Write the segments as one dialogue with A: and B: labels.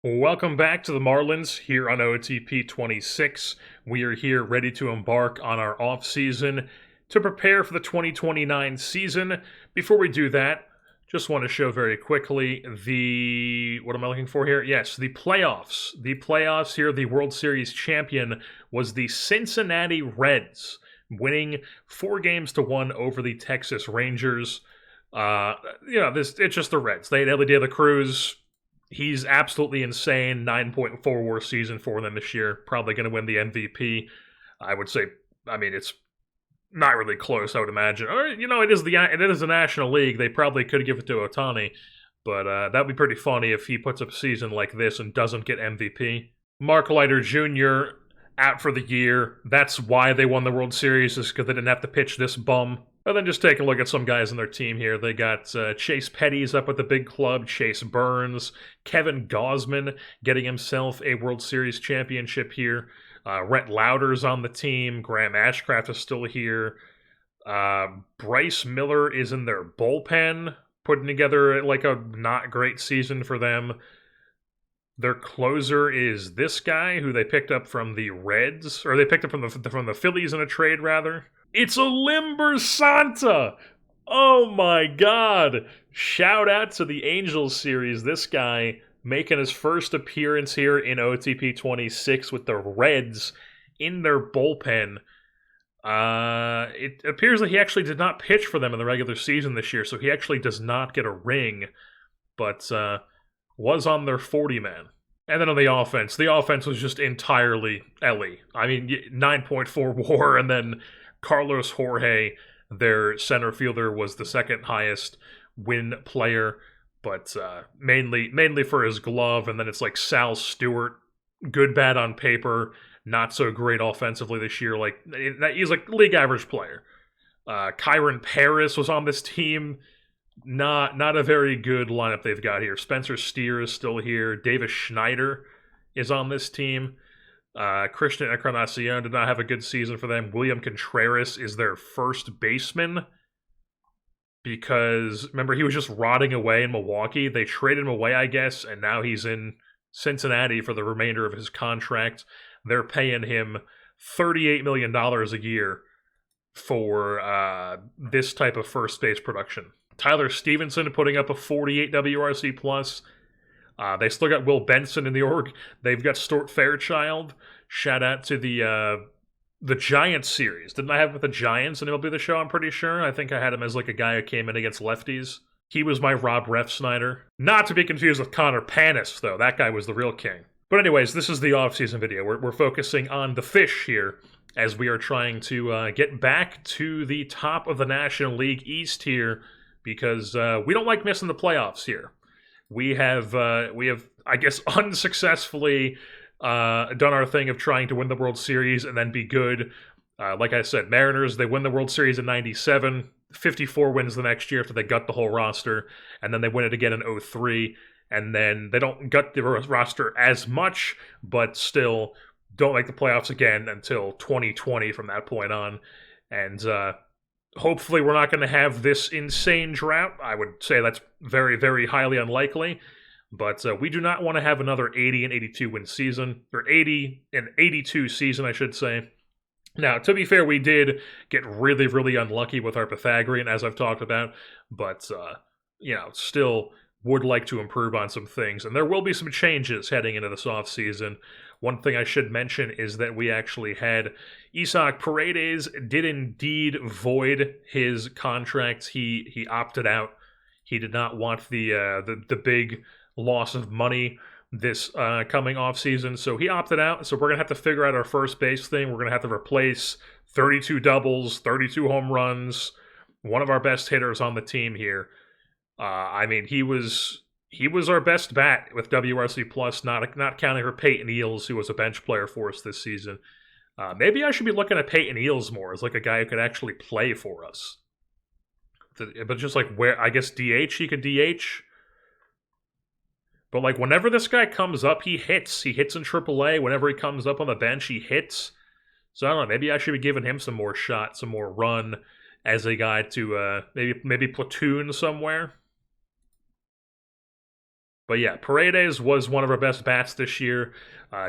A: Welcome back to the Marlins here on OOTP 26. We are here ready to embark on our off-season to prepare for the 2029 season. Before we do that, just want to show very quickly what am I looking for here? Yes, the playoffs. The playoffs here, the World Series champion was the Cincinnati Reds, winning 4-1 over the Texas Rangers. It's just the Reds. They had Ellie De La Cruz. He's absolutely insane. 9.4 WAR season for them this year. Probably going to win the MVP. I would say. I mean, it's not really close. I would imagine. Or it is the National League. They probably could give it to Ohtani, but that'd be pretty funny if he puts up a season like this and doesn't get MVP. Mark Leiter Jr. out for the year. That's why they won the World Series, is because they didn't have to pitch this bum. But then just take a look at some guys on their team here. They got Chase Petty's up at the big club, Chase Burns, Kevin Gausman getting himself a World Series championship here. Rhett Lauder's on the team. Graham Ashcraft is still here. Bryce Miller is in their bullpen, putting together like a not great season for them. Their closer is this guy who they picked up from the Reds, or they picked up from the Phillies in a trade, rather. It's Olimber Santa! Oh my god! Shout out to the Angels series. This guy making his first appearance here in OTP 26 with the Reds in their bullpen. It appears that he actually did not pitch for them in the regular season this year, so he actually does not get a ring, but was on their 40-man. And then on the offense was just entirely Ellie. I mean, 9.4 WAR, and then Carlos Jorge, their center fielder, was the second highest win player, but mainly for his glove. And then it's like Sal Stewart, good bad on paper, not so great offensively this year. Like he's like league average player. Kyron Paris was on this team. Not a very good lineup they've got here. Spencer Steer is still here. Davis Schneider is on this team. Christian Encarnacion did not have a good season for them. William Contreras is their first baseman because, remember, he was just rotting away in Milwaukee. They traded him away, I guess, and now he's in Cincinnati for the remainder of his contract. They're paying him $38 million a year for this type of first base production. Tyler Stevenson putting up a 48 WRC plus. They still got Will Benson in the org. They've got Stuart Fairchild. Shout out to the Giants series. Didn't I have him with the Giants and MLB The Show, I'm pretty sure? I think I had him as like a guy who came in against lefties. He was my Rob Refsnyder. Not to be confused with Connor Panis, though. That guy was the real king. But anyways, this is the off-season video. We're focusing on the fish here as we are trying to get back to the top of the National League East here, because we don't like missing the playoffs here. We have, I guess, unsuccessfully done our thing of trying to win the World Series and then be good. Like I said, Mariners, they win the World Series in 97, 54 wins the next year after they gut the whole roster, and then they win it again in 03, and then they don't gut the roster as much, but still don't make the playoffs again until 2020 from that point on. And hopefully we're not going to have this insane drought. I would say that's very, very highly unlikely. But we do not want to have another 80 and 82 win season, or 80 and 82 season, I should say. Now, to be fair, we did get really, really unlucky with our Pythagorean, as I've talked about. But, still would like to improve on some things. And there will be some changes heading into this offseason. One thing I should mention is that we actually had Isaac Paredes did indeed void his contract. He opted out. He did not want the big loss of money this coming off season, so he opted out. So we're gonna have to figure out our first base thing. We're gonna have to replace 32 doubles, 32 home runs, one of our best hitters on the team here. I mean, he was our best bat with WRC plus, not counting for Peyton Eels, who was a bench player for us this season. Maybe I should be looking at Peyton Eels more as like a guy who could actually play for us. But just like where, I guess DH, he could DH. But like whenever this guy comes up, he hits. He hits in AAA. Whenever he comes up on the bench, he hits. So I don't know, maybe I should be giving him some more shot, some more run as a guy to maybe platoon somewhere. But yeah, Paredes was one of our best bats this year.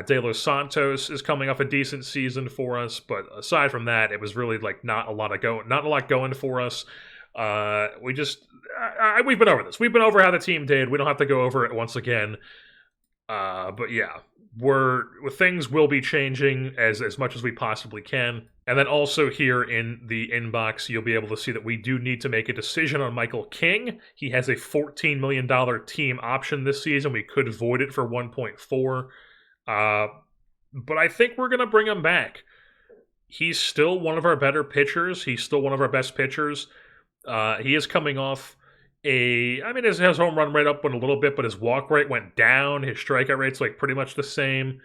A: De Los Santos is coming off a decent season for us, but aside from that, it was really like not a lot going for us. We've been over this. We've been over how the team did. We don't have to go over it once again. But yeah, things will be changing as much as we possibly can. And then also here in the inbox, you'll be able to see that we do need to make a decision on Michael King. He has a $14 million team option this season. We could void it for 1.4. But I think we're going to bring him back. He's still one of our better pitchers. He's still one of our best pitchers. He is coming off his home run rate up went a little bit, but his walk rate went down. His strikeout rate's like pretty much the same.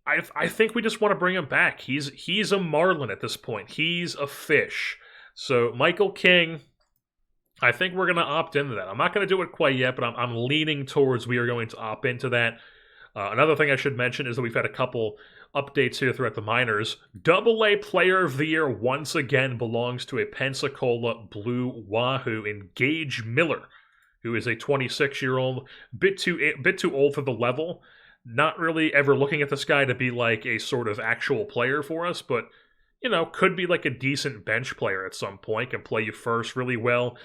A: I think we just want to bring him back. He's a Marlin at this point. He's a fish. So Michael King, I think we're going to opt into that. I'm not going to do it quite yet, but I'm leaning towards we are going to opt into that. Another thing I should mention is that we've had a couple updates here throughout the minors. AA Player of the Year once again belongs to a Pensacola Blue Wahoo in Gage Miller, who is a 26-year-old, bit too old for the level. Not really ever looking at this guy to be like a sort of actual player for us, but could be like a decent bench player at some point, can play you first really well.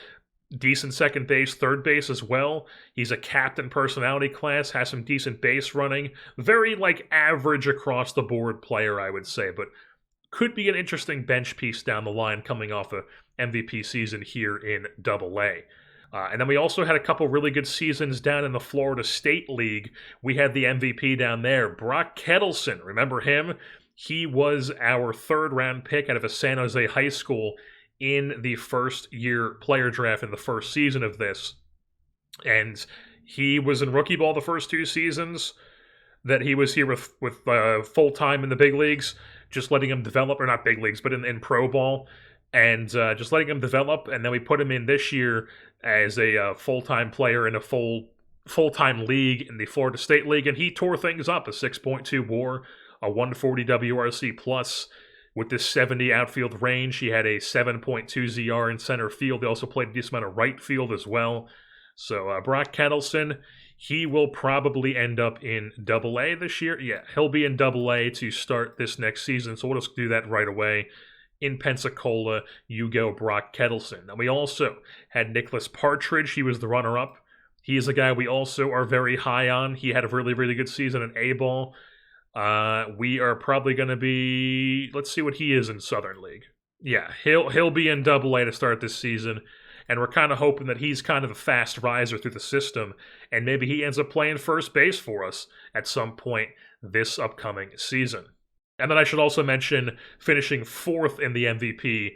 A: Decent second base, third base as well. He's a captain personality class, has some decent base running. Very like average across the board player, I would say, but could be an interesting bench piece down the line coming off a MVP season here in AA. And then we also had a couple really good seasons down in the Florida State League. We had the MVP down there, Brock Kettleson. Remember him? He was our third-round pick out of a San Jose high school in the first-year player draft in the first season of this. And he was in rookie ball the first two seasons that he was here with full-time in the big leagues, just letting him develop, or not big leagues, but in pro ball, and just letting him develop. And then we put him in this year as a full-time player in a full-time league in the Florida State League, and he tore things up. A 6.2 WAR, a 140 WRC plus. With this 70 outfield range, he had a 7.2 ZR in center field. They also played a decent amount of right field as well. So Brock Kettleson, he will probably end up in AA this year. Yeah, he'll be in AA to start this next season, so we'll just do that right away. In Pensacola, you go Brock Kettleson. And we also had Nicholas Partridge. He was the runner-up. He is a guy we also are very high on. He had a really, really good season in A-ball. We are probably going to be, let's see what he is in Southern League. Yeah, he'll be in AA to start this season, and we're kind of hoping that he's kind of a fast riser through the system, and maybe he ends up playing first base for us at some point this upcoming season. And then I should also mention, finishing fourth in the MVP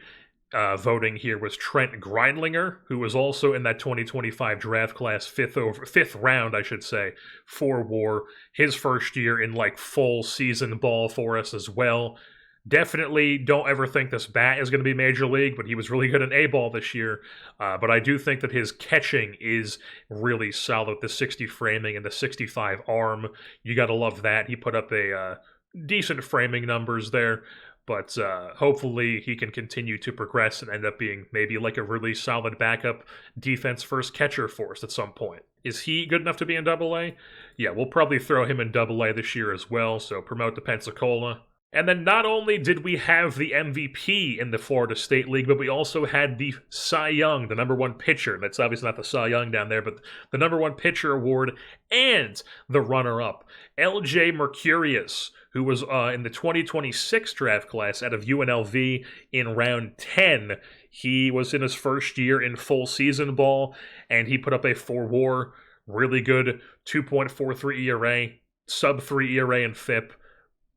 A: voting here was Trent Greindlinger, who was also in that 2025 draft class, fifth round, I should say, for WAR. His first year in like full season ball for us as well. Definitely don't ever think this bat is going to be major league, but he was really good in A-ball this year. But I do think that his catching is really solid. The 60 framing and the 65 arm, you got to love that. He put up a decent framing numbers there. But hopefully he can continue to progress and end up being maybe like a really solid backup defense first catcher for us at some point. Is he good enough to be in AA? Yeah, we'll probably throw him in AA this year as well, so promote to Pensacola. And then not only did we have the MVP in the Florida State League, but we also had the Cy Young, the number one pitcher. That's obviously not the Cy Young down there, but the number one pitcher award and the runner-up, LJ Mercurius, who was in the 2026 draft class out of UNLV in round 10. He was in his first year in full season ball, and he put up a 4 WAR, really good 2.43 ERA, sub-3 ERA and FIP.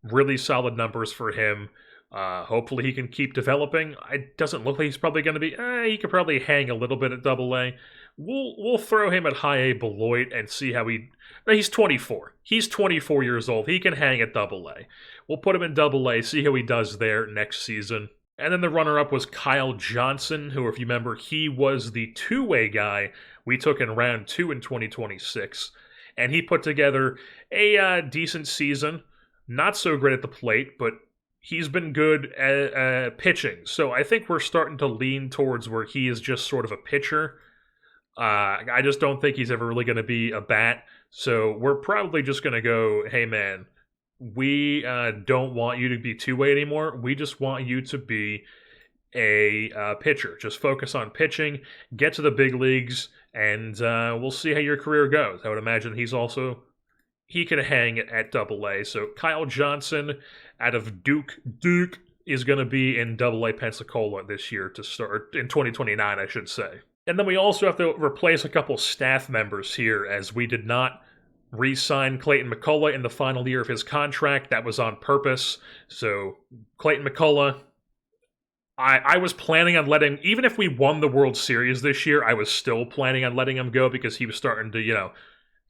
A: Really solid numbers for him. Hopefully he can keep developing. It doesn't look like he's probably going to be... he could probably hang a little bit at AA. We'll throw him at high A Beloit and see how he... He's 24. He's 24 years old. He can hang at AA. We'll put him in AA, see how he does there next season. And then the runner-up was Kyle Johnson, who, if you remember, he was the two-way guy we took in round 2 in 2026. And he put together a decent season. Not so great at the plate, but he's been good at pitching. So I think we're starting to lean towards where he is just sort of a pitcher. I just don't think he's ever really going to be a bat. So we're probably just going to go, hey man, we don't want you to be two-way anymore. We just want you to be a pitcher. Just focus on pitching, get to the big leagues, and we'll see how your career goes. I would imagine he can hang at Double-A. So Kyle Johnson out of Duke is going to be in Double-A Pensacola this year to start, in 2029, I should say. And then we also have to replace a couple staff members here, as we did not re-sign Clayton McCullough in the final year of his contract. That was on purpose. So Clayton McCullough, I was planning on letting, even if we won the World Series this year, I was still planning on letting him go because he was starting to,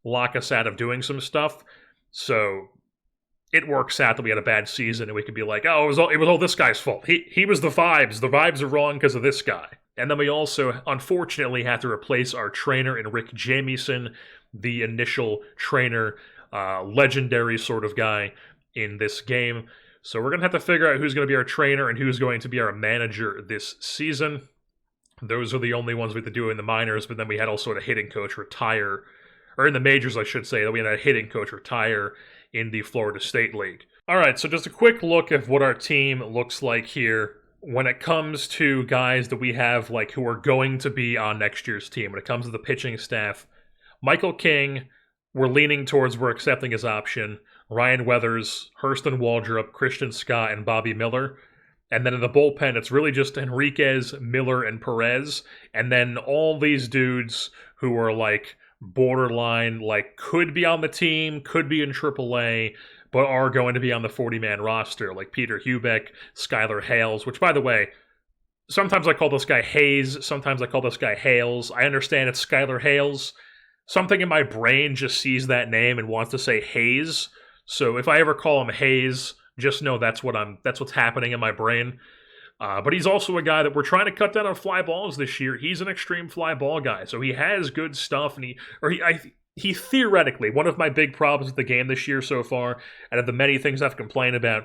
A: lock us out of doing some stuff. So it works out that we had a bad season and we could be like, oh, it was all this guy's fault. He was the vibes. The vibes are wrong because of this guy. And then we also, unfortunately, have to replace our trainer in Rick Jamieson, the initial trainer, legendary sort of guy in this game. So we're going to have to figure out who's going to be our trainer and who's going to be our manager this season. Those are the only ones we have to do in the minors, but then we had also a hitting coach retire, or in the majors, I should say, that we had a hitting coach retire in the Florida State League. All right, so just a quick look at what our team looks like here when it comes to guys that we have who are going to be on next year's team. When it comes to the pitching staff, Michael King, we're leaning towards we're accepting his option. Ryan Weathers, Hurston Waldrop, Christian Scott, and Bobby Miller. And then in the bullpen, it's really just Enriquez, Miller, and Perez. And then all these dudes who are borderline, could be on the team, could be in AAA, but are going to be on the 40-man roster, like Peter Hubeck, Skylar Hales, which, by the way, sometimes I call this guy Hayes, sometimes I call this guy Hales. I understand it's Skylar Hales. Something in my brain just sees that name and wants to say Hayes. So if I ever call him Hayes, just know that's what's happening in my brain. But he's also a guy that we're trying to cut down on fly balls this year. He's an extreme fly ball guy, so he has good stuff, and he theoretically, one of my big problems with the game this year so far, out of the many things I've complained about,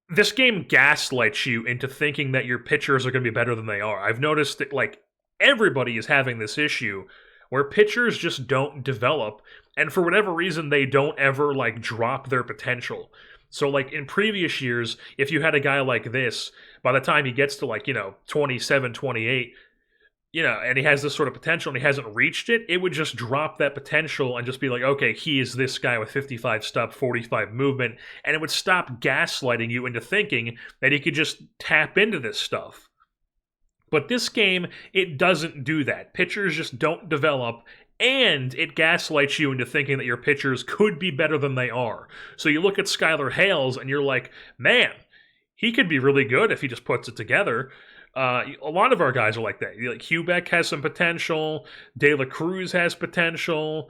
A: this game gaslights you into thinking that your pitchers are going to be better than they are. I've noticed that everybody is having this issue where pitchers just don't develop, and for whatever reason, they don't ever drop their potential. So in previous years, if you had a guy like this, by the time he gets to 27, 28, and he has this sort of potential and he hasn't reached it, it would just drop that potential and just be like, okay, he is this guy with 55 stop, 45 movement, and it would stop gaslighting you into thinking that he could just tap into this stuff. But this game, it doesn't do that. Pitchers just don't develop, and it gaslights you into thinking that your pitchers could be better than they are. So you look at Skylar Hales, and you're like, man, he could be really good if he just puts it together. A lot of our guys are like that. Hubeck has some potential. De La Cruz has potential.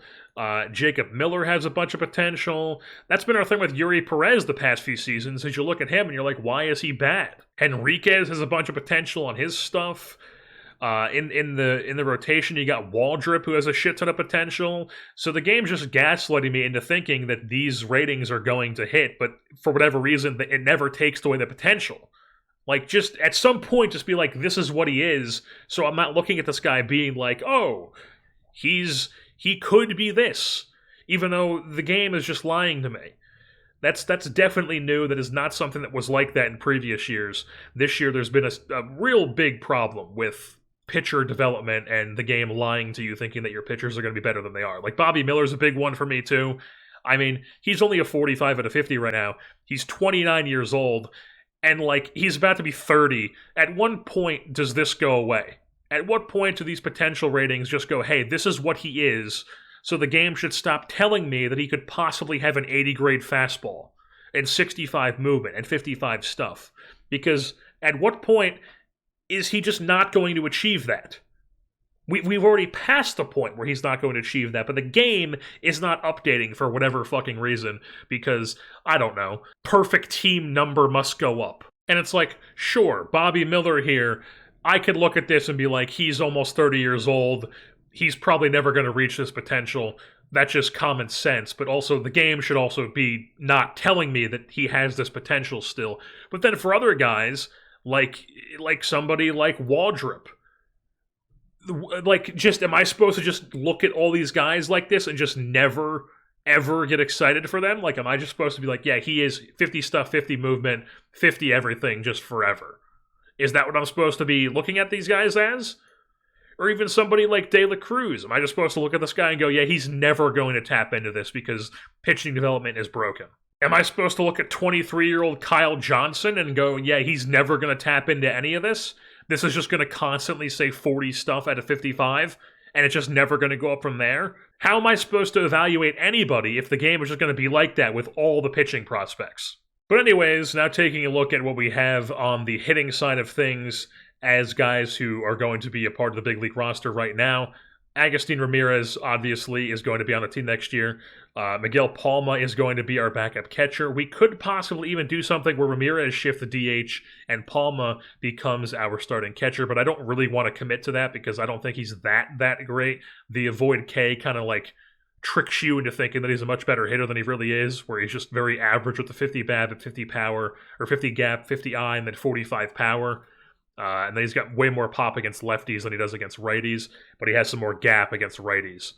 A: Jacob Miller has a bunch of potential. That's been our thing with Yuri Perez the past few seasons, is you look at him and you're like, why is he bad? Enriquez has a bunch of potential on his stuff. In the rotation, you got Waldrop, who has a shit ton of potential. So the game's just gaslighting me into thinking that these ratings are going to hit, but for whatever reason, it never takes away the potential. Just at some point, just be like, this is what he is. So I'm not looking at this guy being like, oh, he could be this, even though the game is just lying to me. That's definitely new. That is not something that was like that in previous years. This year, there's been a real big problem with pitcher development and the game lying to you, thinking that your pitchers are going to be better than they are. Bobby Miller's a big one for me, too. I mean, he's only a 45 out of 50 right now. He's 29 years old. And, he's about to be 30. At one point does this go away? At what point do these potential ratings just go, hey, this is what he is, so the game should stop telling me that he could possibly have an 80-grade fastball and 65 movement and 55 stuff? Because at what point is he just not going to achieve that? We've already passed the point where he's not going to achieve that, but the game is not updating for whatever fucking reason because, I don't know, perfect team number must go up. And it's like, sure, Bobby Miller here, I could look at this and be like, he's almost 30 years old, he's probably never going to reach this potential. That's just common sense, but also the game should also be not telling me that he has this potential still. But then for other guys, like somebody like Waldrop, Like, just, am I supposed to just look at all these guys like this and just never, ever get excited for them? Like, am I just supposed to be like, yeah, he is 50 stuff, 50 movement, 50 everything, just forever? Is that what I'm supposed to be looking at these guys as? Or even somebody like De La Cruz. Am I just supposed to look at this guy and go, yeah, he's never going to tap into this because pitching development is broken? Am I supposed to look at 23-year-old Kyle Johnson and go, yeah, he's never going to tap into any of this? This is just going to constantly say 40 stuff at a 55, and it's just never going to go up from there? How am I supposed to evaluate anybody if the game is just going to be like that with all the pitching prospects? But anyways, now taking a look at what we have on the hitting side of things as guys who are going to be a part of the big league roster right now. Agustin Ramirez, obviously, is going to be on the team next year. Miguel Palma is going to be our backup catcher. We could possibly even do something where Ramirez shifts the DH and Palma becomes our starting catcher, but I don't really want to commit to that because I don't think he's that great. The avoid K kind of like tricks you into thinking that he's a much better hitter than he really is, where he's just very average with the 50 BABIP, 50 power, or 50 gap, 50 I, and then 45 power. And then he's got way more pop against lefties than he does against righties, but he has some more gap against righties.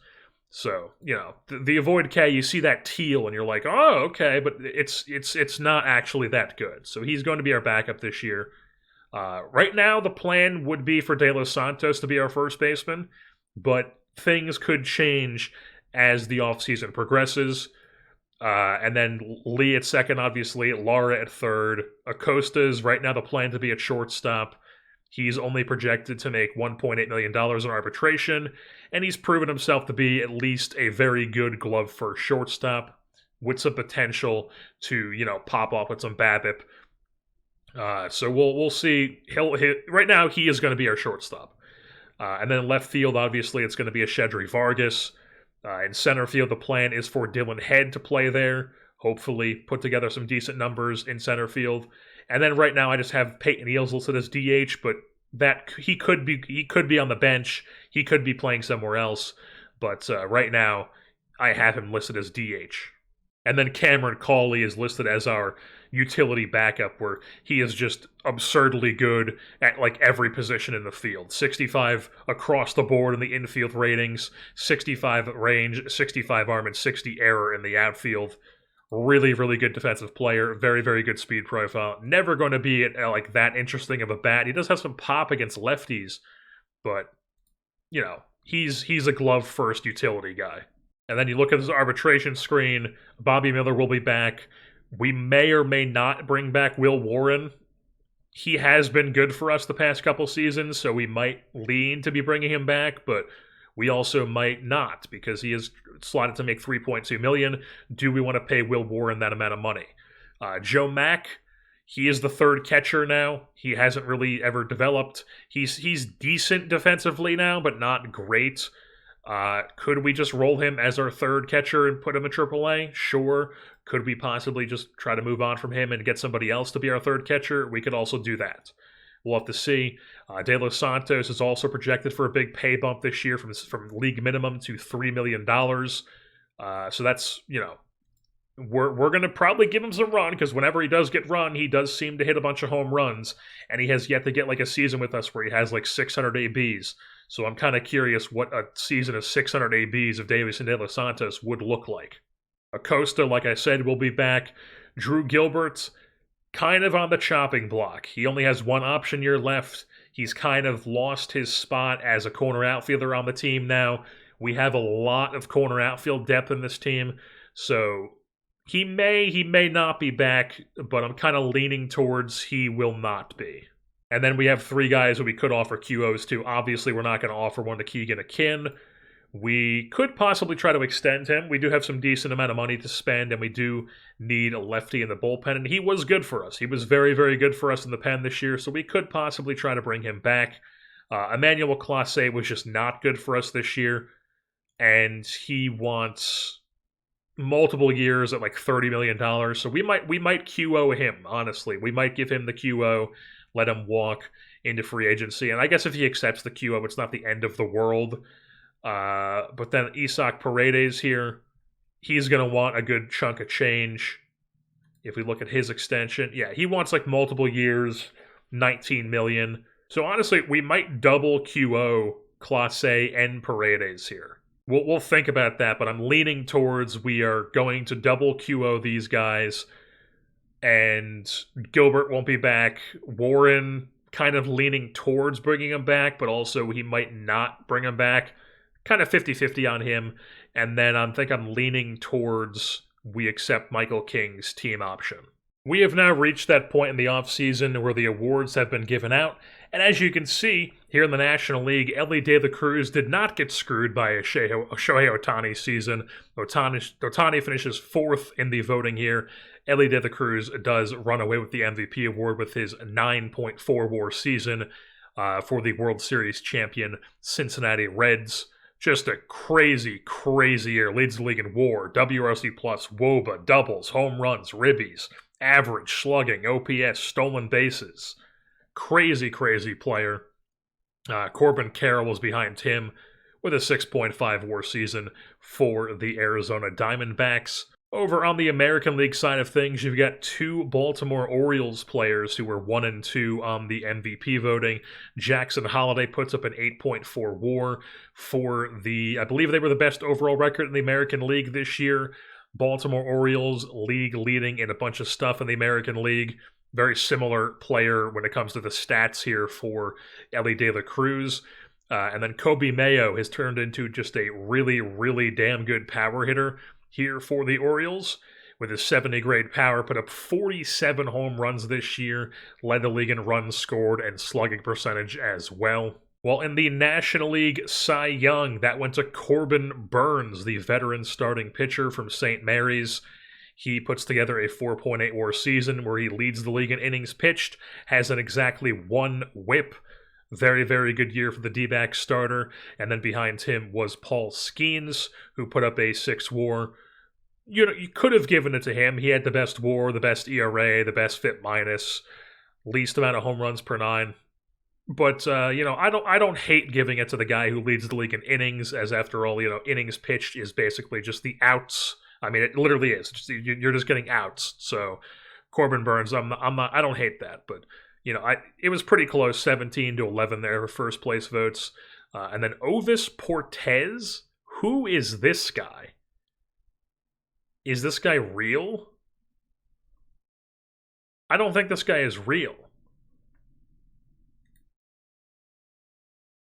A: So, you know, the avoid K, you see that teal and you're like, oh, okay, but it's not actually that good. So he's going to be our backup this year. Right now, the plan would be for De Los Santos to be our first baseman, but things could change as the offseason progresses. And then Lee at second, obviously, Lara at third. Acosta is right now the plan to be at shortstop. He's only projected to make $1.8 million in arbitration, and he's proven himself to be at least a very good glove first shortstop with some potential to, you know, pop off with some BABIP. So we'll see. Right now, he is going to be our shortstop. And then left field, obviously, it's going to be a Shedry Vargas. In center field, the plan is for Dylan Head to play there. Hopefully put together some decent numbers in center field. And then right now I just have Peyton Eales listed as DH, but that he could be on the bench. He could be playing somewhere else. But right now I have him listed as DH. And then Cameron Cawley is listed as our utility backup, where he is just absurdly good at like every position in the field. 65 across the board in the infield ratings, 65 range, 65 arm, and 60 error in the outfield. Really, really good defensive player. Very, very good speed profile. Never going to be like that interesting of a bat. He does have some pop against lefties, but you know, he's a glove first utility guy. And then you look at his arbitration screen. Bobby Miller will be back. We may or may not bring back Will Warren. He has been good for us the past couple seasons, so we might lean to be bringing him back, but we also might not because he is slotted to make $3.2 million. Do we want to pay Will Warren that amount of money? Joe Mack, he is the third catcher now. He hasn't really ever developed. He's decent defensively now, but not great. Could we just roll him as our third catcher and put him in AAA? Sure. Could we possibly just try to move on from him and get somebody else to be our third catcher? We could also do that. We'll have to see. De Los Santos is also projected for a big pay bump this year from league minimum to $3 million. So that's, you know, we're going to probably give him some run because whenever he does get run, he does seem to hit a bunch of home runs, and he has yet to get like a season with us where he has like 600 ABs. So I'm kind of curious what a season of 600 ABs of Davis and De Los Santos would look like. Acosta, like I said, will be back. Drew Gilbert, kind of on the chopping block. He only has one option year left. He's kind of lost his spot as a corner outfielder on the team now. We have a lot of corner outfield depth in this team, so he may not be back, but I'm kind of leaning towards he will not be. And then we have three guys that we could offer QOs to. Obviously, we're not going to offer one to Keegan Akin. We could possibly try to extend him. We do have some decent amount of money to spend, and we do need a lefty in the bullpen. And he was good for us. He was very, very good for us in the pen this year, so we could possibly try to bring him back. Emmanuel Clase was just not good for us this year, and he wants multiple years at like $30 million. So we might QO him, honestly. We might give him the QO, let him walk into free agency. And I guess if he accepts the QO, it's not the end of the world. But then Isaac Paredes here, he's going to want a good chunk of change. If we look at his extension, yeah, he wants like multiple years, $19 million. So honestly, we might double QO Clase, and Paredes here. We'll think about that, but I'm leaning towards we are going to double QO these guys, and Gilbert won't be back. Warren kind of leaning towards bringing him back, but also he might not bring him back. Kind of 50-50 on him. And then I think I'm leaning towards we accept Michael King's team option. We have now reached that point in the offseason where the awards have been given out, and as you can see, here in the National League, Elly De La Cruz did not get screwed by a Shohei Ohtani season. Ohtani finishes 4th in the voting here. Elly De La Cruz does run away with the MVP award with his 9.4 WAR season for the World Series champion Cincinnati Reds. Just a crazy, crazy year. Leads the league in WAR, WRC+, WOBA, doubles, home runs, ribbies, average, slugging, OPS, stolen bases. Crazy, crazy player. Corbin Carroll was behind him with a 6.5 WAR season for the Arizona Diamondbacks. Over on the American League side of things, you've got 2 Baltimore Orioles players who were 1 and 2 on the MVP voting. Jackson Holliday puts up an 8.4 WAR for I believe they were the best overall record in the American League this year. Baltimore Orioles league leading in a bunch of stuff in the American League. Very similar player when it comes to the stats here for Elly De La Cruz. And then Kobe Mayo has turned into just a really, really damn good power hitter here for the Orioles. With his 70 grade power, put up 47 home runs this year, led the league in runs scored and slugging percentage as well. While in the National League Cy Young, that went to Corbin Burnes, the veteran starting pitcher from St. Mary's. He puts together a 4.8 WAR season where he leads the league in innings pitched, has an exactly 1 whip. Very, very good year for the D-back starter. And then behind him was Paul Skeens, who put up a 6 WAR. You could have given it to him. He had the best WAR, the best ERA, the best FIP minus, least amount of home runs per 9. But I don't hate giving it to the guy who leads the league in innings, as after all, innings pitched is basically just the outs. I mean, it literally is. You're just getting outs. So Corbin Burnes, I don't hate that, but it was pretty close, 17-11 there for first place votes. And then Ovis Portez, who is this guy? Is this guy real? I don't think this guy is real.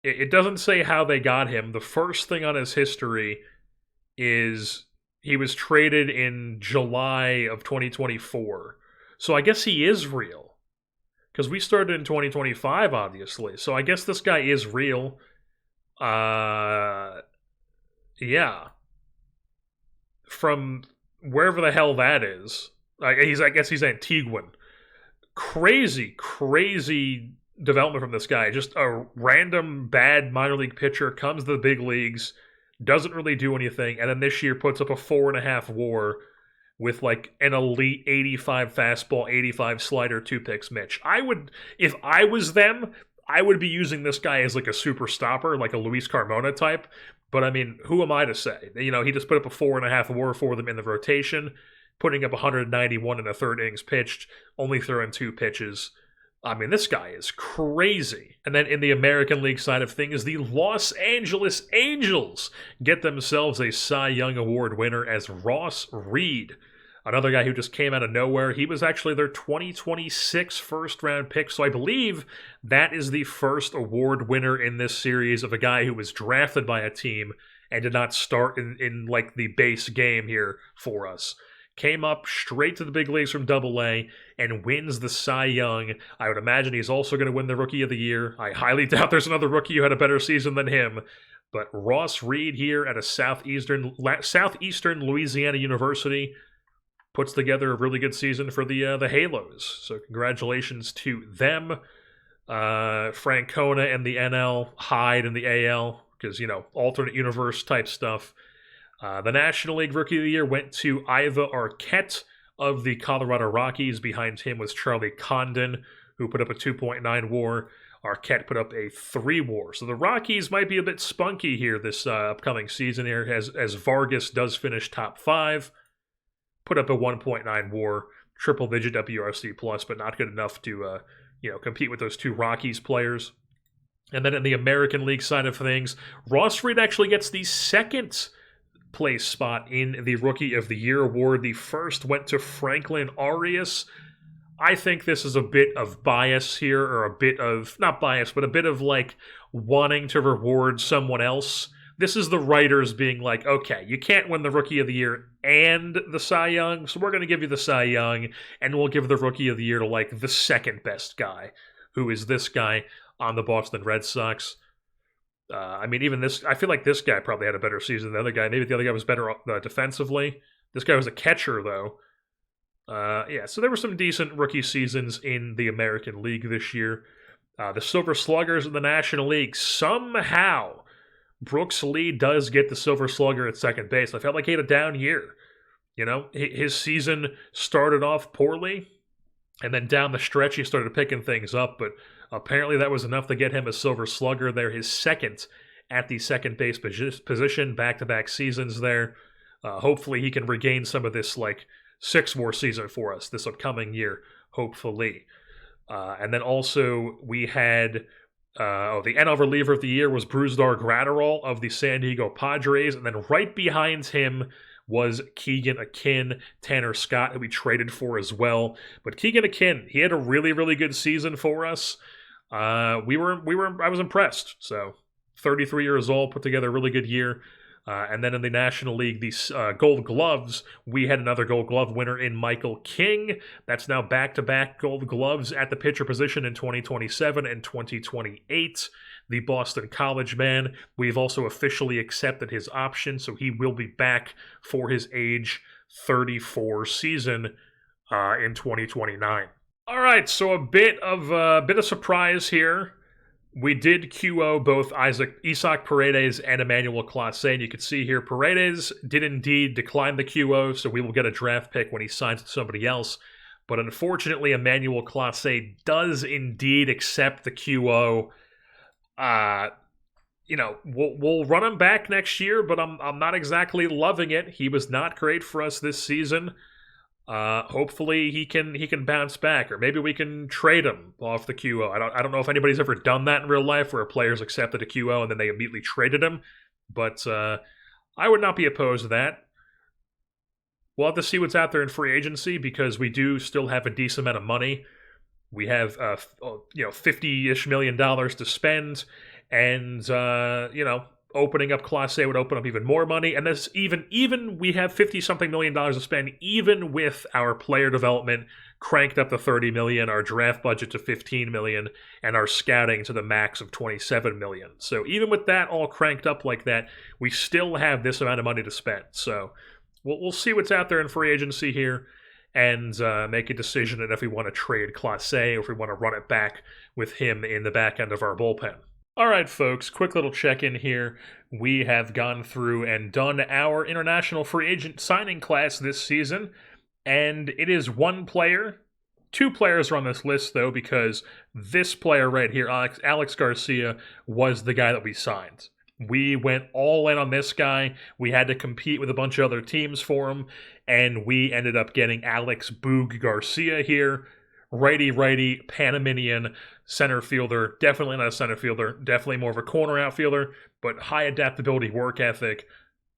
A: It doesn't say how they got him. The first thing on his history is he was traded in July of 2024. So I guess he is real. Because we started in 2025, obviously. So I guess this guy is real. Yeah. From wherever the hell that is. I guess he's Antiguan. Crazy, crazy development from this guy. Just a random bad minor league pitcher, comes to the big leagues, doesn't really do anything, and then this year puts up a 4.5 WAR with like an elite 85 fastball, 85 slider, 2 picks Mitch. If I was them, I would be using this guy as like a super stopper, like a Luis Carmona type. But I mean, who am I to say? He just put up a 4.5 WAR for them in the rotation, putting up 191 in the 3rd innings pitched, only throwing 2 pitches. I mean, this guy is crazy. And then in the American League side of things, the Los Angeles Angels get themselves a Cy Young Award winner as Ross Reed, another guy who just came out of nowhere. He was actually their 2026 first-round pick, so I believe that is the first award winner in this series of a guy who was drafted by a team and did not start in like the base game here for us. Came up straight to the big leagues from Double-A and wins the Cy Young. I would imagine he's also going to win the Rookie of the Year. I highly doubt there's another rookie who had a better season than him. But Ross Reed here at a Southeastern Louisiana University puts together a really good season for the Halos. So congratulations to them. Francona in the NL, Hyde in the AL, because, alternate universe type stuff. The National League Rookie of the Year went to Iva Arquette of the Colorado Rockies. Behind him was Charlie Condon, who put up a 2.9 WAR. Arquette put up a 3 WAR. So the Rockies might be a bit spunky here this upcoming season here, as Vargas does finish top 5. Put up a 1.9 WAR, triple-digit WRC+, but not good enough to compete with those 2 Rockies players. And then in the American League side of things, Ross Reed actually gets the second place spot in the Rookie of the Year award. The first went to Franklin Arias. I think this is a bit of bias here, or a bit of, not bias, but a bit of like wanting to reward someone else. This is the writers being like, okay, you can't win the Rookie of the Year and the Cy Young, so we're going to give you the Cy Young, and we'll give the Rookie of the Year to like the second best guy, who is this guy on the Boston Red Sox. I mean, even this, I feel like this guy probably had a better season than the other guy. Maybe the other guy was better defensively. This guy was a catcher, though. Yeah, so there were some decent rookie seasons in the American League this year. The Silver Sluggers in the National League, somehow, Brooks Lee does get the Silver Slugger at second base. I felt like he had a down year. You know, his season started off poorly, and then down the stretch he started picking things up, but apparently that was enough to get him a Silver Slugger there, his second at the second base position, back-to-back seasons there. Hopefully he can regain some of this, like, 6 more season for us this upcoming year, hopefully. And then also we had, the NL reliever of the year was Brusdar Graterol of the San Diego Padres, and then right behind him was Keegan Akin, Tanner Scott, who we traded for as well. But Keegan Akin, he had a really, really good season for us. I was impressed. So 33 years old, put together a really good year. And then in the National League, the Gold Gloves, we had another Gold Glove winner in Michael King. That's now back-to-back Gold Gloves at the pitcher position in 2027 and 2028. The Boston College man, we've also officially accepted his option, so he will be back for his age 34 season in 2029. All right, so a bit of surprise here. We did QO both Isaac Paredes and Emmanuel Clase, and you can see here Paredes did indeed decline the QO, so we will get a draft pick when he signs with somebody else. But unfortunately, Emmanuel Clase does indeed accept the QO. We'll run him back next year, but I'm not exactly loving it. He was not great for us this season. Hopefully he can bounce back, or maybe we can trade him off the QO. I don't know if anybody's ever done that in real life, where players accepted a QO and then they immediately traded him, but I would not be opposed to that. We'll have to see what's out there in free agency, because we do still have a decent amount of money. We have $50-ish million to spend, and opening up Clase would open up even more money, and this even we have $50-something million to spend, even with our player development cranked up to $30 million, our draft budget to $15 million, and our scouting to the max of $27 million. So even with that all cranked up like that, we still have this amount of money to spend. So we'll see what's out there in free agency here, and make a decision on if we want to trade Clase or if we want to run it back with him in the back end of our bullpen. All right, folks, quick little check-in here. We have gone through and done our international free agent signing class this season, and it is one player. 2 players are on this list, though, because this player right here, Alex Garcia, was the guy that we signed. We went all in on this guy. We had to compete with a bunch of other teams for him, and we ended up getting Alex Boog Garcia here. Righty, Panamanian center fielder. Definitely not a center fielder. Definitely more of a corner outfielder, but high adaptability work ethic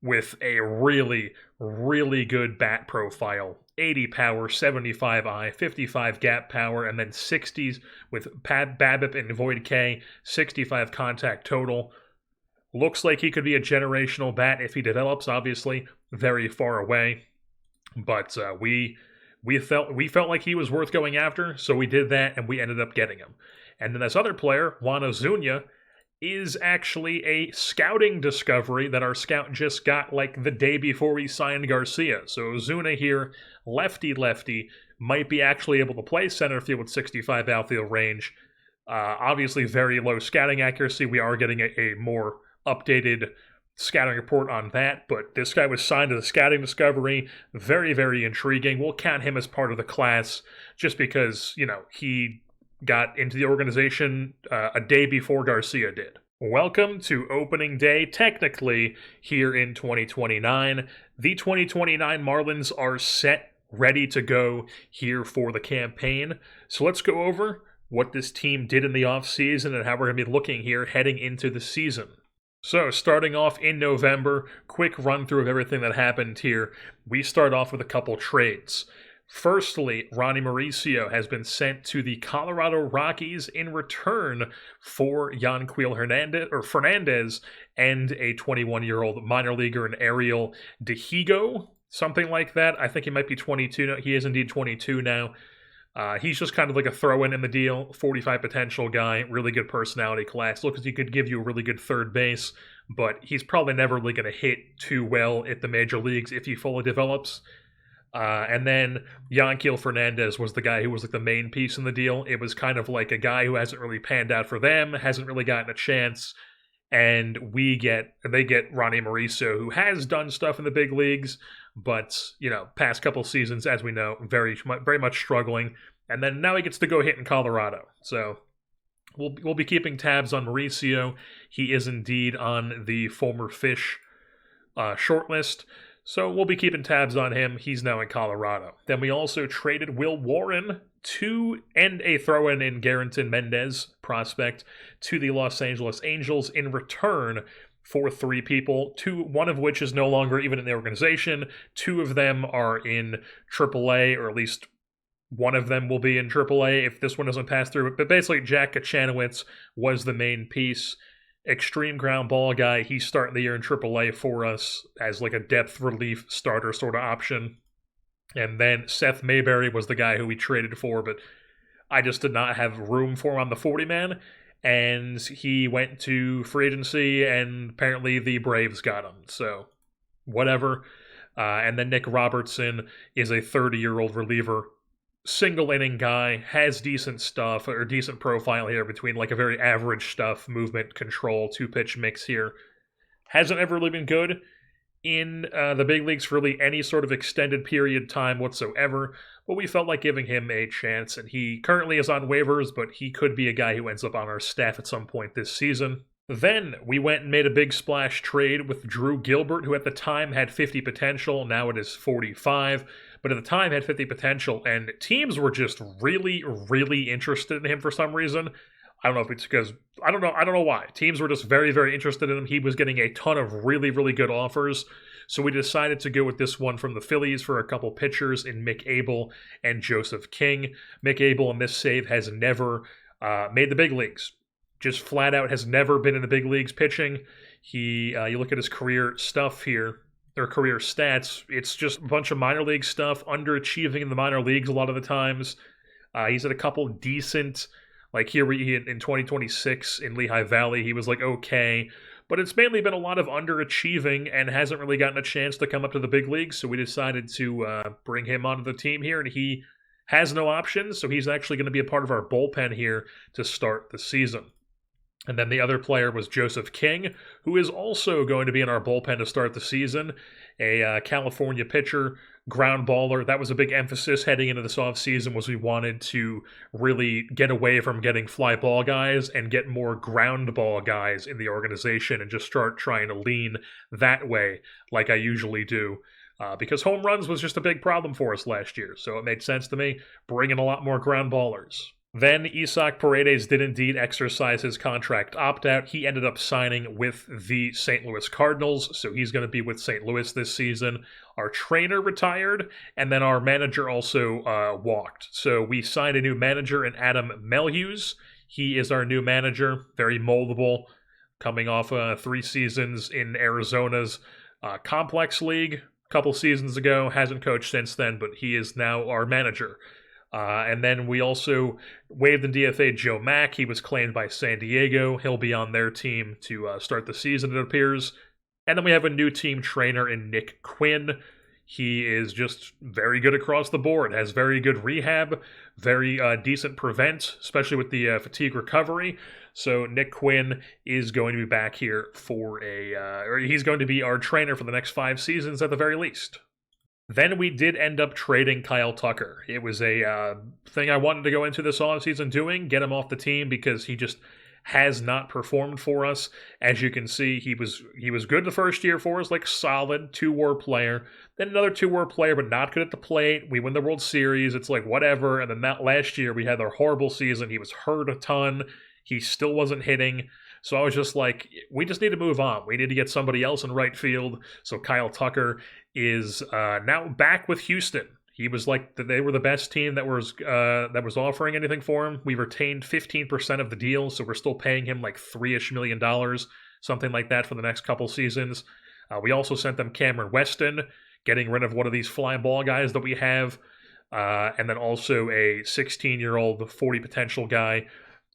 A: with a really, really good bat profile. 80 power, 75 eye, 55 gap power, and then 60s with BABIP and Void K, 65 contact total. Looks like he could be a generational bat if he develops, obviously. Very far away. But we felt like he was worth going after, so we did that, and we ended up getting him. And then this other player, Juan Ozuna, is actually a scouting discovery that our scout just got like the day before we signed Garcia. So Ozuna here, lefty, might be actually able to play center field with 65 outfield range. Obviously very low scouting accuracy. We are getting a more updated scouting report on that, but this guy was signed as a scouting discovery. Very, very intriguing. We'll count him as part of the class just because, he got into the organization a day before Garcia did. Welcome to opening day, technically, here in 2029. The 2029 Marlins are set, ready to go here for the campaign. So let's go over what this team did in the offseason and how we're going to be looking here heading into the season. So, starting off in November, quick run through of everything that happened here. We start off with a couple trades. Firstly, Ronnie Mauricio has been sent to the Colorado Rockies in return for Fernandez and a 21-year-old minor leaguer in Ariel Dehigo, something like that. I think he might be 22 now. He is indeed 22 now. He's just kind of like a throw-in in the deal, 45 potential guy, really good personality class. Look, he could give you a really good third base, but he's probably never really going to hit too well at the major leagues if he fully develops. And then Yanquiel Fernandez was the guy who was like the main piece in the deal. It was kind of like a guy who hasn't really panned out for them, hasn't really gotten a chance, and they get Ronnie Mauricio, who has done stuff in the big leagues, but past couple seasons, as we know, very much struggling. And then now he gets to go hit in Colorado. So we'll be keeping tabs on Mauricio. He is indeed on the former Fish shortlist. So we'll be keeping tabs on him. He's now in Colorado. Then we also traded Will Warren and a throw-in in Guaranton Mendez prospect to the Los Angeles Angels in return for 3 people, one of which is no longer even in the organization. 2 of them are in AAA, or at least one of them will be in AAA if this one doesn't pass through. But basically, Jack Kachanowicz was the main piece. Extreme ground ball guy. He's starting the year in AAA for us as like a depth relief starter sort of option. And then Seth Mayberry was the guy who we traded for, but I just did not have room for him on the 40-man. And he went to free agency, and apparently the Braves got him. So, whatever. And then Nick Robertson is a 30-year-old reliever. Single-inning guy, has decent stuff, or decent profile here between like a very average stuff, movement, control, 2-pitch mix here. Hasn't ever really been good in the big leagues for really any sort of extended period time whatsoever, but we felt like giving him a chance, and he currently is on waivers, but he could be a guy who ends up on our staff at some point this season. Then we went and made a big splash trade with Drew Gilbert, who at the time had 50 potential, now it is 45, but at the time had 50 potential, and teams were just really, really interested in him for some reason. I don't know if it's because, I don't know why. Teams were just very, very interested in him. He was getting a ton of really, really good offers. So we decided to go with this one from the Phillies for a couple pitchers in Mick Abel and Joseph King. Mick Abel in this save has never made the big leagues. Just flat out has never been in the big leagues pitching. You look at his career stuff here, or career stats, it's just a bunch of minor league stuff, underachieving in the minor leagues a lot of the times. He's at a couple decent... Like here in 2026 in Lehigh Valley, he was like okay, but it's mainly been a lot of underachieving and hasn't really gotten a chance to come up to the big leagues, so we decided to bring him onto the team here, and he has no options, so he's actually going to be a part of our bullpen here to start the season. And then the other player was Joseph King, who is also going to be in our bullpen to start the season, a California pitcher, ground baller. That was a big emphasis heading into this offseason, was we wanted to really get away from getting fly ball guys and get more ground ball guys in the organization and just start trying to lean that way like I usually do. Because home runs was just a big problem for us last year, so it made sense to me, bring in a lot more ground ballers. Then Isaac Paredes did indeed exercise his contract opt-out. He ended up signing with the St. Louis Cardinals, so he's going to be with St. Louis this season. Our trainer retired, and then our manager also walked. So we signed a new manager in Adam Melhuse. He is our new manager, very moldable, coming off 3 seasons in Arizona's complex league a couple seasons ago. Hasn't coached since then, but he is now our manager. And then we also waived and DFA'd Joe Mack. He was claimed by San Diego. He'll be on their team to start the season, it appears. And then we have a new team trainer in Nick Quinn. He is just very good across the board, has very good rehab, very decent prevent, especially with the fatigue recovery. So Nick Quinn is going to be back here for or he's going to be our trainer for the next 5 seasons at the very least. Then we did end up trading Kyle Tucker. It was a thing I wanted to go into this offseason doing, get him off the team because he just has not performed for us. As you can see, he was good the first year for us, like solid 2-WAR player. Then another 2-WAR player, but not good at the plate. We win the World Series. It's like whatever. And then that last year we had our horrible season. He was hurt a ton. He still wasn't hitting. So I was just like, we just need to move on. We need to get somebody else in right field. So Kyle Tucker is now back with Houston. He was like, they were the best team that was offering anything for him. We retained 15% of the deal, so we're still paying him like $3-ish million, something like that for the next couple seasons. We also sent them Cameron Weston, getting rid of one of these fly ball guys that we have, and then also a 16-year-old 40 potential guy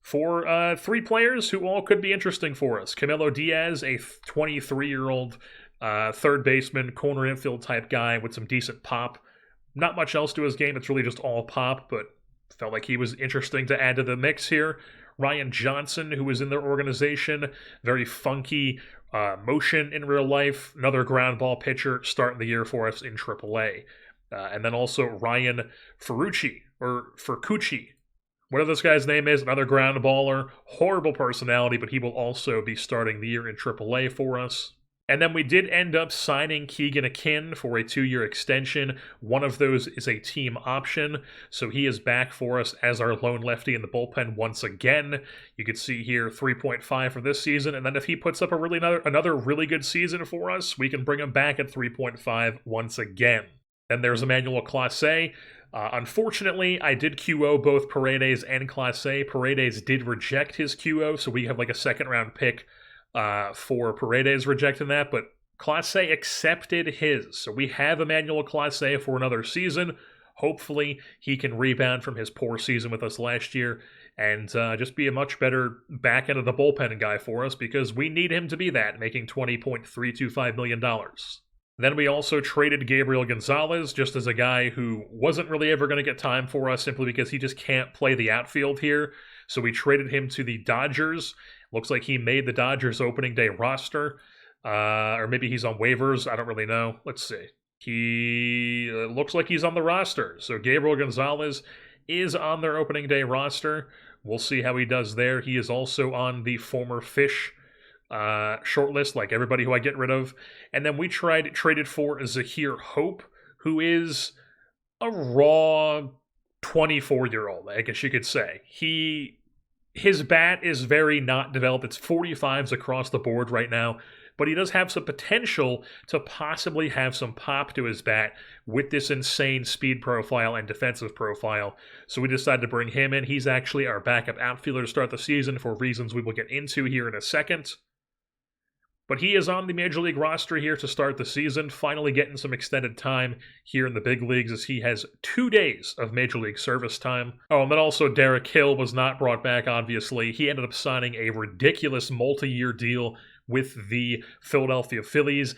A: for 3 players who all could be interesting for us. Camilo Diaz, a 23-year-old third baseman, corner infield type guy with some decent pop. Not much else to his game. It's really just all pop, but felt like he was interesting to add to the mix here. Ryan Johnson, who was in their organization, very funky motion in real life. Another ground ball pitcher starting the year for us in AAA. And then also Ryan Ferrucci, whatever this guy's name is, another ground baller, horrible personality, but he will also be starting the year in AAA for us. And then we did end up signing Keegan Akin for a 2-year extension. One of those is a team option, so he is back for us as our lone lefty in the bullpen once again. You can see here 3.5 for this season, and then if he puts up another really good season for us, we can bring him back at 3.5 once again. Then there's Emmanuel Clase. Unfortunately, I did QO both Paredes and Clase. Paredes did reject his QO, so we have like a second-round pick for Paredes rejecting that, but Clase accepted his. So we have Emmanuel Clase for another season. Hopefully, he can rebound from his poor season with us last year and just be a much better back end of the bullpen guy for us because we need him to be that, making $20.325 million. Then we also traded Gabriel Gonzalez just as a guy who wasn't really ever going to get time for us simply because he just can't play the outfield here. So we traded him to the Dodgers. Looks like he made the Dodgers opening day roster. Or maybe he's on waivers. I don't really know. Let's see. He looks like he's on the roster. So Gabriel Gonzalez is on their opening day roster. We'll see how he does there. He is also on the former Fish shortlist, like everybody who I get rid of. And then we traded for Zahir Hope, who is a raw 24-year-old, I guess you could say. His bat is very not developed. It's 45s across the board right now, but he does have some potential to possibly have some pop to his bat with this insane speed profile and defensive profile. So we decided to bring him in. He's actually our backup outfielder to start the season for reasons we will get into here in a second. But he is on the Major League roster here to start the season, finally getting some extended time here in the big leagues as he has 2 days of Major League service time. Oh, and then also Derek Hill was not brought back, obviously. He ended up signing a ridiculous multi-year deal with the Philadelphia Phillies.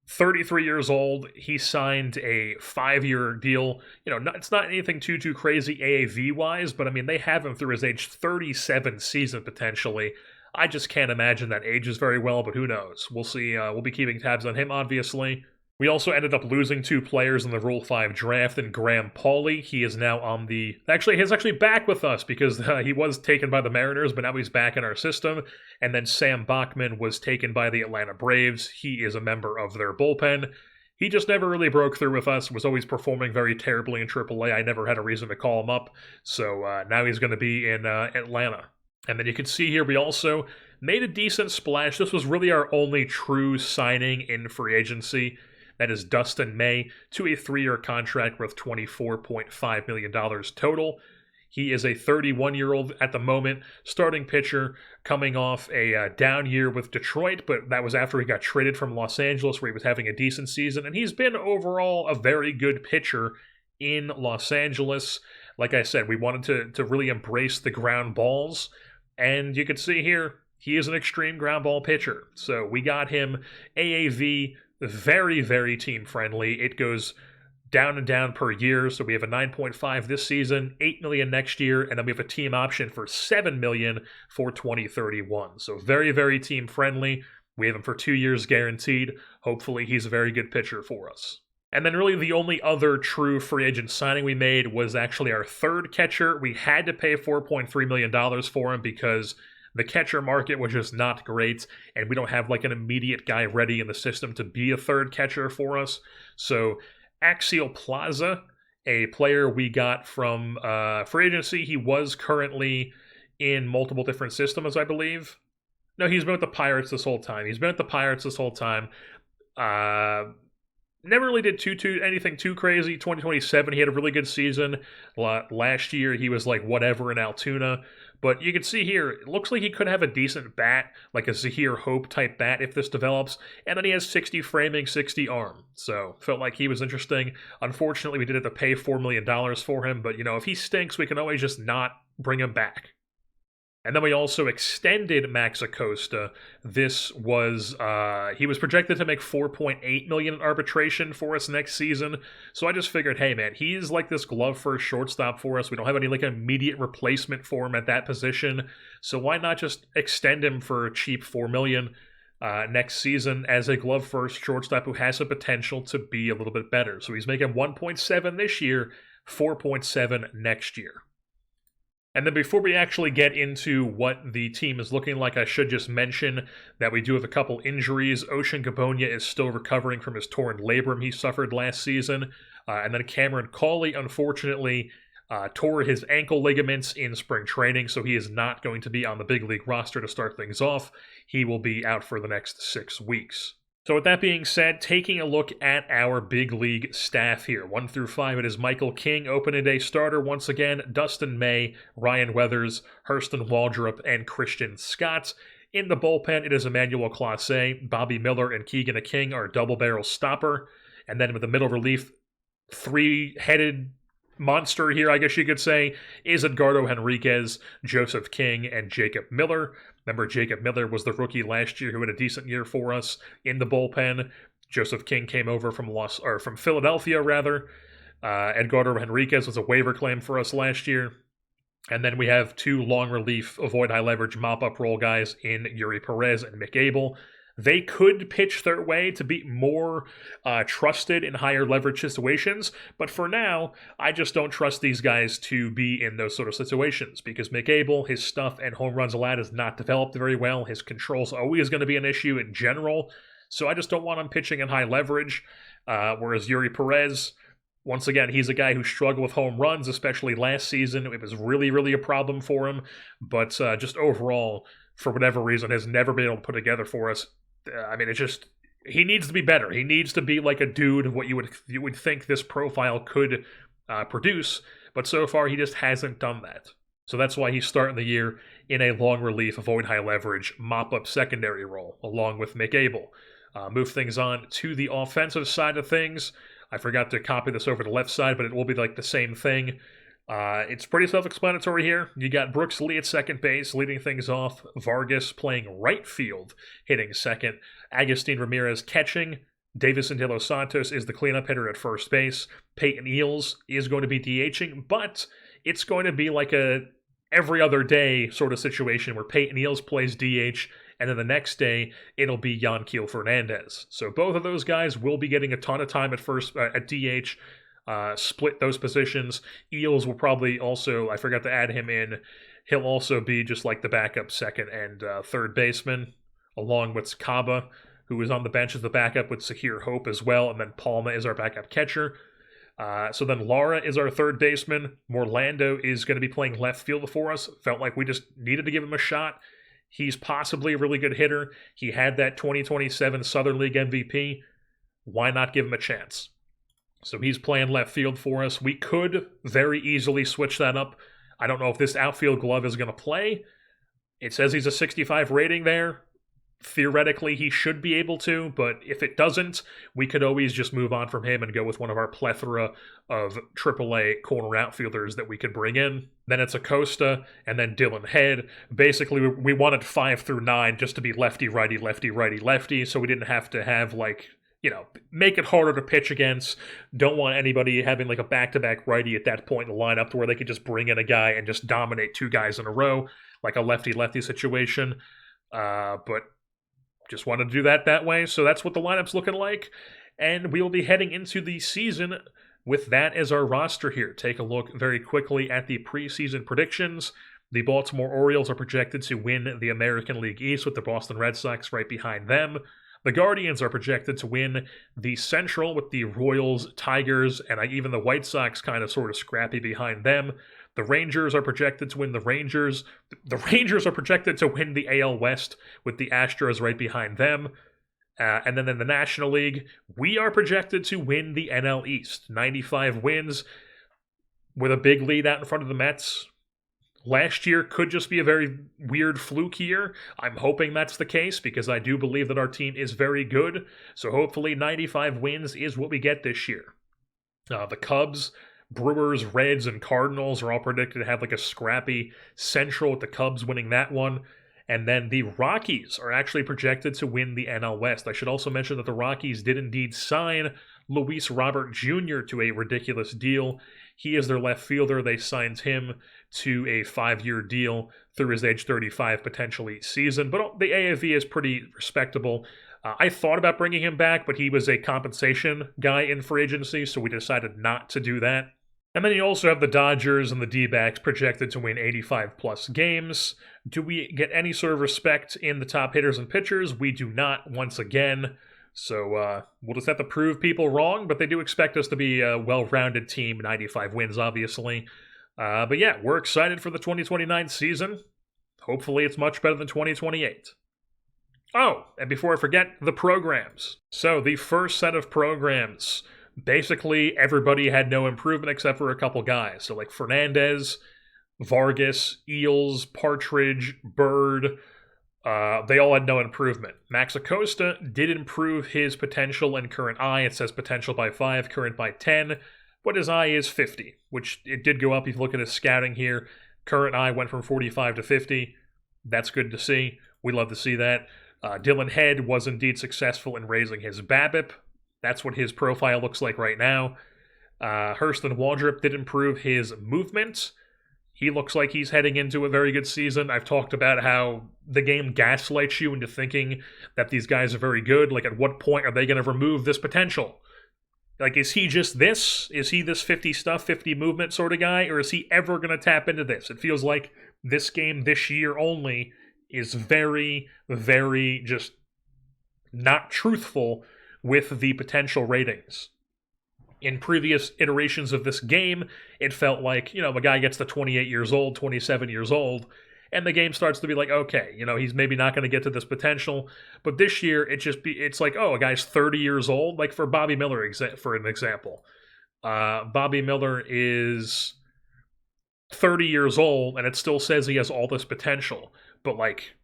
A: 33 years old, he signed a 5-year deal. It's not anything too crazy AAV-wise, but I mean, they have him through his age 37 season potentially. I just can't imagine that ages very well, but who knows? We'll see. We'll be keeping tabs on him, obviously. We also ended up losing 2 players in the Rule 5 draft, and Graham Pauley. He is now on the... he's actually back with us because he was taken by the Mariners, but now he's back in our system. And then Sam Bachman was taken by the Atlanta Braves. He is a member of their bullpen. He just never really broke through with us, was always performing very terribly in AAA. I never had a reason to call him up. So now he's going to be in Atlanta. And then you can see here we also made a decent splash. This was really our only true signing in free agency. That is Dustin May to a 3-year contract worth $24.5 million total. He is a 31-year-old at the moment, starting pitcher, coming off a down year with Detroit, but that was after he got traded from Los Angeles where he was having a decent season. And he's been overall a very good pitcher in Los Angeles. Like I said, we wanted to really embrace the ground balls. And you can see here, he is an extreme ground ball pitcher. So we got him AAV, very, very team friendly. It goes down and down per year. So we have a 9.5 this season, $8 million next year, and then we have a team option for $7 million for 2031. So very, very team friendly. We have him for 2 years guaranteed. Hopefully he's a very good pitcher for us. And then really the only other true free agent signing we made was actually our third catcher. We had to pay $4.3 million for him because The catcher market was just not great, and we don't have like an immediate guy ready in the system to be a third catcher for us. So Axial Plaza, a player we got from free agency, he was currently in multiple different systems, I believe. No, he's been with the Pirates this whole time. Never really did anything too crazy. 2027, he had a really good season. Last year, he was like whatever in Altoona. But you can see here, it looks like he could have a decent bat, like a Zahir Hope type bat if this develops. And then he has 60 framing, 60 arm. So felt like he was interesting. Unfortunately, we did have to pay $4 million for him. But, if he stinks, we can always just not bring him back. And then we also extended Max Acosta. This was, he was projected to make $4.8 million in arbitration for us next season. So I just figured, hey man, he's like this glove first shortstop for us. We don't have any like immediate replacement for him at that position. So why not just extend him for a cheap $4 million next season as a glove first shortstop who has the potential to be a little bit better. So he's making 1.7 this year, 4.7 next year. And then before we actually get into what the team is looking like, I should just mention that we do have a couple injuries. Ocean Gabonia is still recovering from his torn labrum he suffered last season. And then Cameron Cawley, unfortunately, tore his ankle ligaments in spring training, so he is not going to be on the big league roster to start things off. He will be out for the next 6 weeks. So with that being said, taking a look at our big league staff here. 1 through 5, it is Michael King, opening day starter once again, Dustin May, Ryan Weathers, Hurston Waldrop, and Christian Scott. In the bullpen, it is Emmanuel Clase, Bobby Miller, and Keegan King are double barrel stopper. And then with the middle relief, three-headed monster here, I guess you could say, is Edgardo Henriquez, Joseph King, and Jacob Miller. Remember, Jacob Miller was the rookie last year who had a decent year for us in the bullpen. Joseph King came over from Philadelphia, rather. Edgardo Henriquez was a waiver claim for us last year. And then we have 2 long relief, avoid high leverage, mop-up role guys in Yuri Perez and Mick Abel. They could pitch their way to be more trusted in higher leverage situations, but for now, I just don't trust these guys to be in those sort of situations, because Mick Abel, his stuff and home runs allowed has not developed very well. His control's always going to be an issue in general, so I just don't want him pitching in high leverage, whereas Yuri Perez, once again, he's a guy who struggled with home runs, especially last season. It was really, really a problem for him, but just overall, for whatever reason, has never been able to put together for us. I mean, it's just, he needs to be better. He needs to be like a dude of what you would think this profile could produce, but so far he just hasn't done that. So that's why he's starting the year in a long relief, avoid high leverage, mop-up secondary role, along with Mick Abel. Move things on to the offensive side of things. I forgot to copy this over to the left side, but it will be like the same thing. It's pretty self-explanatory here. You got Brooks Lee at second base, leading things off. Vargas playing right field, hitting second. Agustin Ramirez catching. Davison De Los Santos is the cleanup hitter at first base. Peyton Eels is going to be DHing, but it's going to be like a every other day sort of situation where Peyton Eels plays DH, and then the next day it'll be Yanquiel Fernandez. So both of those guys will be getting a ton of time at DH. Split those positions. Eels will probably also, I forgot to add him in, he'll also be just like the backup second and third baseman, along with Kaba, who is on the bench as the backup with Zahir Hope as well, and then Palma is our backup catcher. So then Lara is our third baseman. Morlando is going to be playing left field for us. Felt like we just needed to give him a shot. He's possibly a really good hitter. He had that 2027 Southern League MVP. Why not give him a chance? So he's playing left field for us. We could very easily switch that up. I don't know if this outfield glove is going to play. It says he's a 65 rating there. Theoretically, he should be able to, but if it doesn't, we could always just move on from him and go with one of our plethora of AAA corner outfielders that we could bring in. Then it's Acosta, and then Dylan Head. Basically, we wanted 5 through 9 just to be lefty, righty, lefty, righty, lefty, so we didn't have to have, make it harder to pitch against. Don't want anybody having like a back-to-back righty at that point in the lineup to where they could just bring in a guy and just dominate 2 guys in a row, like a lefty-lefty situation. But just wanted to do that way, so that's what the lineup's looking like. And we will be heading into the season with that as our roster here. Take a look very quickly at the preseason predictions. The Baltimore Orioles are projected to win the American League East with the Boston Red Sox right behind them. The Guardians are projected to win the Central with the Royals, Tigers, and even the White Sox kind of sort of scrappy behind them. The Rangers are projected to win the Rangers. The Rangers are projected to win the AL West with the Astros right behind them. And then in the National League, we are projected to win the NL East. 95 wins with a big lead out in front of the Mets. Last year could just be a very weird fluke year. I'm hoping that's the case because I do believe that our team is very good. So hopefully 95 wins is what we get this year. The Cubs, Brewers, Reds, and Cardinals are all predicted to have like a scrappy Central with the Cubs winning that one. And then the Rockies are actually projected to win the NL West. I should also mention that the Rockies did indeed sign Luis Robert Jr. to a ridiculous deal. He is their left fielder. They signed him to a 5-year deal through his age 35 potentially season. But the AAV is pretty respectable. I thought about bringing him back, but he was a compensation guy in free agency, so we decided not to do that. And then you also have the Dodgers and the D-backs projected to win 85-plus games. Do we get any sort of respect in the top hitters and pitchers? We do not, once again. So we'll just have to prove people wrong, but they do expect us to be a well-rounded team, 95 wins, obviously. But yeah, we're excited for the 2029 season. Hopefully it's much better than 2028. Oh, and before I forget, the programs. So the first set of programs, basically everybody had no improvement except for a couple guys. So like Fernandez, Vargas, Eels, Partridge, Bird, they all had no improvement. Max Acosta did improve his potential and current eye. It says potential by 5, current by 10, but his eye is 50, which it did go up if you look at his scouting here. Current eye went from 45 to 50. That's good to see. We love to see that. Dylan Head was indeed successful in raising his BABIP. That's what his profile looks like right now. Hurston Waldrop did improve his movement. He looks like he's heading into a very good season. I've talked about how the game gaslights you into thinking that these guys are very good. Like, at what point are they going to remove this potential? Like, is he just this? Is he this 50 stuff, 50 movement sort of guy? Or is he ever going to tap into this? It feels like this game this year only is very, very just not truthful with the potential ratings. In previous iterations of this game, it felt like, a guy gets to 28 years old, 27 years old, and the game starts to be like, okay, he's maybe not going to get to this potential. But this year, it's like, oh, a guy's 30 years old. Like for Bobby Miller, for an example. Bobby Miller is 30 years old, and it still says he has all this potential. But like,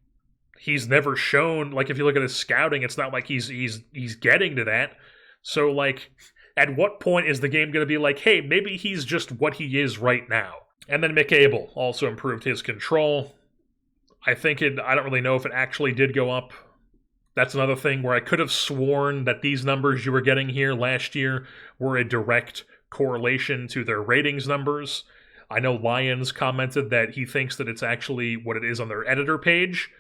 A: he's never shown, like if you look at his scouting, it's not like he's getting to that. So like, at what point is the game going to be like, hey, maybe he's just what he is right now? And then Mick Abel also improved his control. I don't really know if it actually did go up. That's another thing where I could have sworn that these numbers you were getting here last year were a direct correlation to their ratings numbers. I know Lyons commented that he thinks that it's actually what it is on their editor page.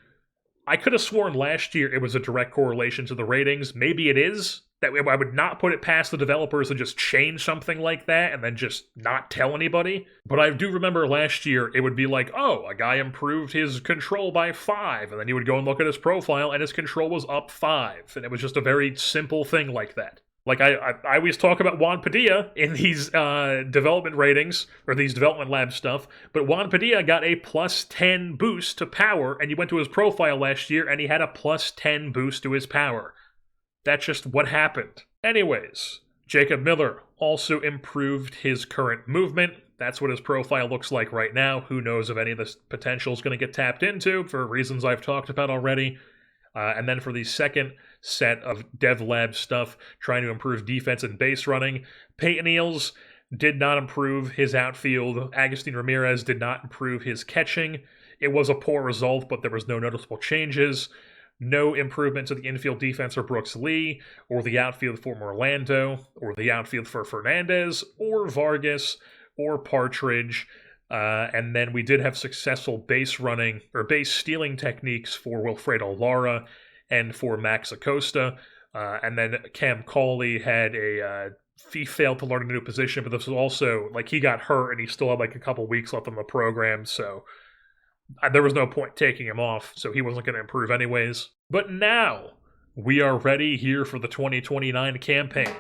A: I could have sworn last year it was a direct correlation to the ratings. Maybe it is. That I would not put it past the developers to just change something like that and then just not tell anybody. But I do remember last year it would be like, oh, a guy improved his control by 5. And then you would go and look at his profile and his control was up 5. And it was just a very simple thing like that. Like I always talk about Juan Padilla in these development ratings, or these development lab stuff, but Juan Padilla got a plus 10 boost to power, and you went to his profile last year, and he had a plus 10 boost to his power. That's just what happened. Anyways, Jacob Miller also improved his current movement. That's what his profile looks like right now. Who knows if any of this potential is going to get tapped into for reasons I've talked about already. And then for the second set of dev lab stuff, trying to improve defense and base running, Peyton Eels did not improve his outfield. Agustin Ramirez did not improve his catching. It was a poor result, but there was no noticeable changes. No improvement to the infield defense for Brooks Lee, or the outfield for Orlando, or the outfield for Fernandez, or Vargas, or Partridge. And then we did have successful base running, or base stealing techniques for Wilfredo Lara and for Max Acosta. And then Cam Cauley had he failed to learn a new position, but this was also, like, he got hurt and he still had like a couple weeks left on the program, so there was no point taking him off, so he wasn't going to improve anyways. But now, we are ready here for the 2029 campaign.